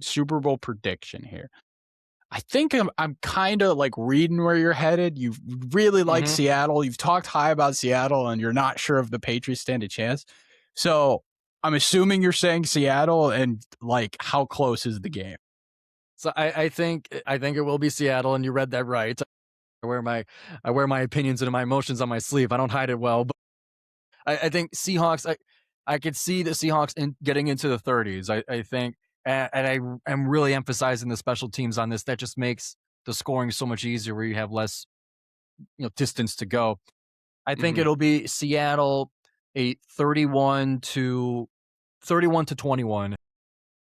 Super Bowl prediction here. I think I'm kind of like reading where you're headed. You really like Mm-hmm. Seattle. You've talked high about Seattle, and you're not sure if the Patriots stand a chance. So I'm assuming you're saying Seattle, and like, how close is the game? So I think it will be Seattle, and you read that right. I wear my opinions and my emotions on my sleeve. I don't hide it well, but I think Seahawks. I could see the Seahawks getting into the 30s. I think, and I am really emphasizing the special teams on this. That just makes the scoring so much easier, where you have less distance to go. I think Mhm. it'll be Seattle a 31 to 21.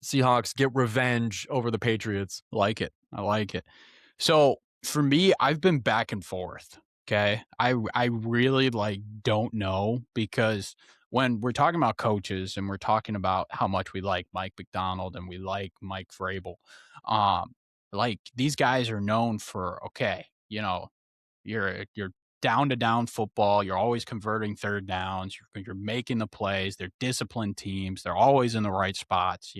Seahawks get revenge over the Patriots. Like it. I like it. So for me, I've been back and forth. Okay. I really like don't know because when we're talking about coaches and we're talking about how much we like Mike McDonald and we like Mike Vrabel, um, like these guys are known for, okay, you're down to down football. You're always converting third downs. You're making the plays. They're disciplined teams. They're always in the right spots.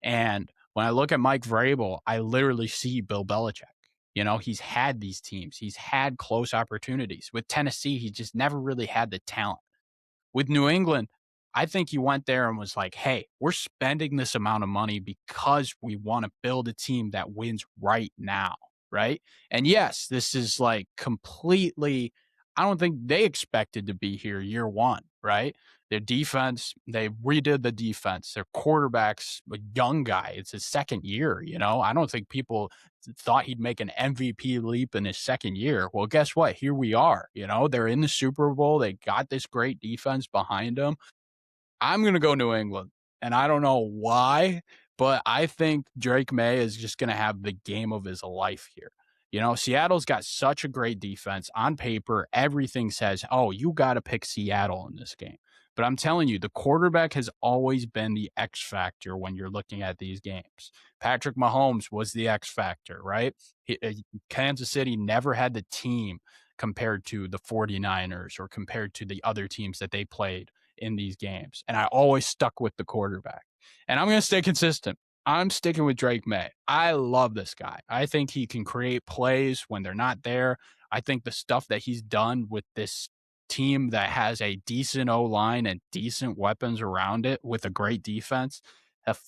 And when I look at Mike Vrabel, I literally see Bill Belichick. He's had these teams. He's had close opportunities. With Tennessee, he just never really had the talent. With New England, I think he went there and was like, hey, we're spending this amount of money because we want to build a team that wins right now. Right. And yes, this is like completely, I don't think they expected to be here year one. Right. Their defense, they redid the defense. Their quarterback's a young guy. It's his second year. I don't think people thought he'd make an MVP leap in his second year. Well, guess what? Here we are. They're in the Super Bowl. They got this great defense behind them. I'm going to go New England. And I don't know why, but I think Drake May is just going to have the game of his life here. Seattle's got such a great defense. On paper, everything says, oh, you got to pick Seattle in this game. But I'm telling you, the quarterback has always been the X factor when you're looking at these games. Patrick Mahomes was the X factor, right? Kansas City never had the team compared to the 49ers or compared to the other teams that they played in these games. And I always stuck with the quarterback. And I'm going to stay consistent. I'm sticking with Drake May. I love this guy. I think he can create plays when they're not there. I think the stuff that he's done with this team that has a decent O line and decent weapons around it with a great defense.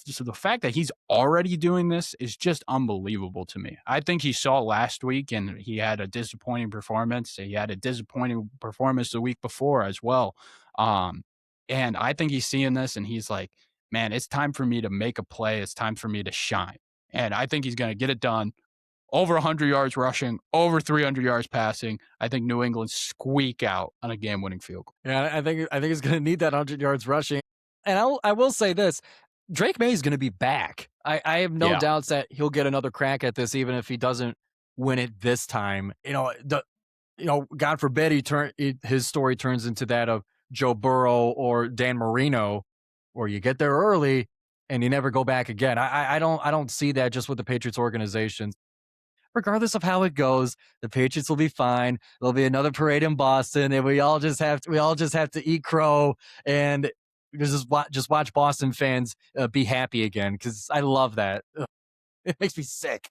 So the fact that he's already doing this is just unbelievable to me. I think he saw last week and he had a disappointing performance. He had a disappointing performance the week before as well. And I think he's seeing this and he's like, man, it's time for me to make a play. It's time for me to shine. And I think he's going to get it done. Over 100 yards rushing, over 300 yards passing. I think New England squeak out on a game-winning field goal. Yeah, I think he's going to need that 100 yards rushing. And I will say this, Drake May is going to be back. I have no Yeah. doubts that he'll get another crack at this, even if he doesn't win it this time. God forbid his story turns into that of Joe Burrow or Dan Marino, or you get there early and you never go back again. I don't see that just with the Patriots organization. Regardless of how it goes, the Patriots will be fine. There'll be another parade in Boston, and we all just have to eat crow and just watch Boston fans be happy again, because I love that. Ugh, it makes me sick.